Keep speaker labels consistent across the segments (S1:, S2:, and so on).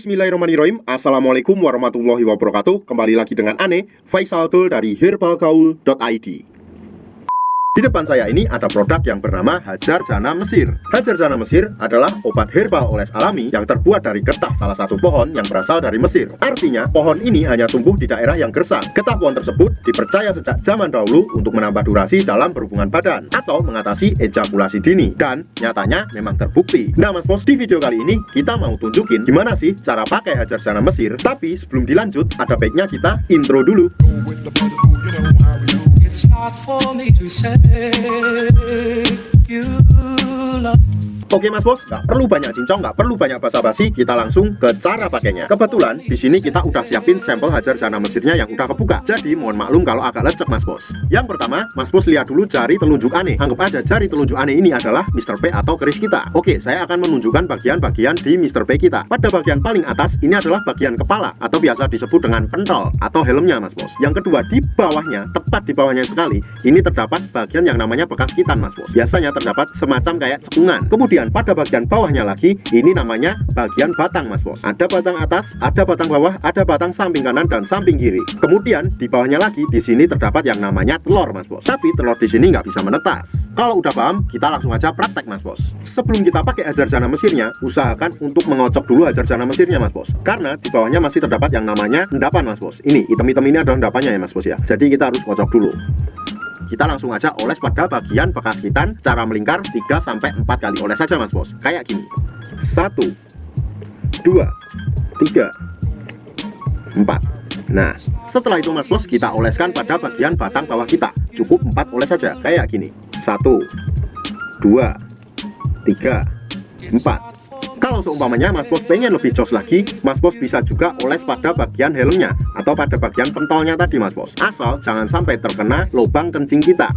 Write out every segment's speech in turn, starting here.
S1: Bismillahirrahmanirrahim. Assalamualaikum warahmatullahi wabarakatuh. Kembali lagi dengan Ane, Faisal Dul dari herbalgaul.id. Di depan saya ini ada produk yang bernama Hajar Jana Mesir. Hajar Jana Mesir adalah obat herbal oles alami yang terbuat dari getah salah satu pohon yang berasal dari Mesir. Artinya, pohon ini hanya tumbuh di daerah yang gersang. Getah pohon tersebut dipercaya sejak zaman dahulu untuk menambah durasi dalam berhubungan badan atau mengatasi ejakulasi dini. Dan nyatanya memang terbukti. Nah Mas Bos, di video kali ini kita mau tunjukin gimana sih cara pakai Hajar Jana Mesir. Tapi sebelum dilanjut, ada baiknya kita intro dulu. It's not for me to say you love. Oke Mas Bos, nggak perlu banyak cincong, nggak perlu banyak basa-basi, kita langsung ke cara pakainya. Kebetulan di sini kita udah siapin sampel Hajar Jana Mesirnya yang udah kebuka. Jadi mohon maklum kalau agak lecek Mas Bos. Yang pertama, Mas Bos lihat dulu jari telunjuk Ane. Anggap aja jari telunjuk Ane ini adalah Mr. P atau keris kita. Oke, saya akan menunjukkan bagian-bagian di Mr. P kita. Pada bagian paling atas ini adalah bagian kepala atau biasa disebut dengan pentol atau helmnya Mas Bos. Yang kedua, di bawahnya, tepat di bawahnya sekali, ini terdapat bagian yang namanya bekas kitan Mas Bos. Biasanya terdapat semacam kayak cekungan. Kemudian pada bagian bawahnya lagi, ini namanya bagian batang Mas Bos. Ada batang atas, ada batang bawah, ada batang samping kanan dan samping kiri. Kemudian di bawahnya lagi, di sini terdapat yang namanya telur Mas Bos. Tapi telur di sini nggak bisa menetas. Kalau udah paham, kita langsung aja praktek Mas Bos. Sebelum kita pakai Hajar Jana Mesirnya, usahakan untuk mengocok dulu Hajar Jana Mesirnya Mas Bos. Karena di bawahnya masih terdapat yang namanya endapan Mas Bos. Ini hitam-hitam ini adalah endapannya ya Mas Bos ya. Jadi kita harus kocok dulu. Kita langsung aja oles pada bagian bekas kitan, cara melingkar 3-4 kali oles saja Mas Bos. Kayak gini. 1 2 3 4. Nah, setelah itu Mas Bos, kita oleskan pada bagian batang bawah kita. Cukup 4 oles saja, kayak gini. 1 2 3 4. Kalau seumpamanya Mas Bos pengen lebih jos lagi, Mas Bos bisa juga oles pada bagian helmnya atau pada bagian pentolnya tadi Mas Bos. Asal jangan sampai terkena lubang kencing kita.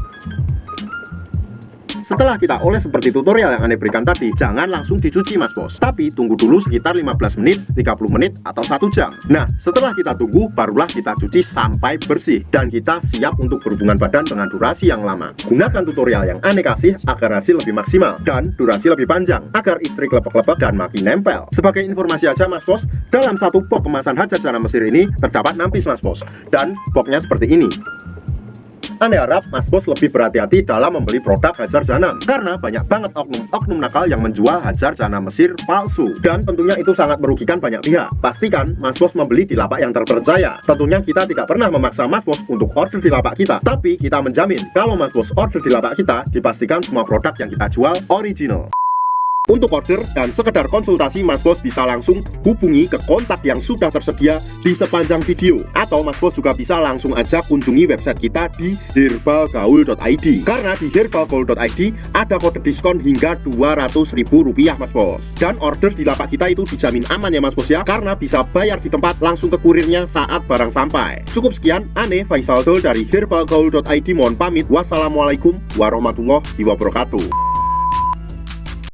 S1: Setelah kita oles seperti tutorial yang Ane berikan tadi, jangan langsung dicuci Mas Bos, tapi tunggu dulu sekitar 15 menit, 30 menit, atau 1 jam. Nah, setelah kita tunggu, barulah kita cuci sampai bersih dan kita siap untuk berhubungan badan dengan durasi yang lama. Gunakan tutorial yang Ane kasih agar hasil lebih maksimal dan durasi lebih panjang, agar istri klepek-klepek dan makin nempel. Sebagai informasi aja Mas Bos, dalam satu box kemasan Hajar Jana Mesir ini terdapat 6 piece Mas Bos, dan boxnya seperti ini. Ane harap Mas Bos lebih berhati-hati dalam membeli produk Hajar Jana, karena banyak banget oknum-oknum nakal yang menjual Hajar Jana Mesir palsu, dan tentunya itu sangat merugikan banyak pihak. Pastikan Mas Bos membeli di lapak yang terpercaya. Tentunya kita tidak pernah memaksa Mas Bos untuk order di lapak kita, tapi kita menjamin kalau Mas Bos order di lapak kita, dipastikan semua produk yang kita jual original. Untuk order dan sekedar konsultasi, Mas Bos bisa langsung hubungi ke kontak yang sudah tersedia di sepanjang video. Atau Mas Bos juga bisa langsung aja kunjungi website kita di herbalgaul.id. Karena di herbalgaul.id ada kode diskon hingga Rp200.000 Mas Bos. Dan order di lapak kita itu dijamin aman ya Mas Bos ya, karena bisa bayar di tempat langsung ke kurirnya saat barang sampai. Cukup sekian, Ane Faisal Dul dari herbalgaul.id mohon pamit. Wassalamualaikum warahmatullahi wabarakatuh.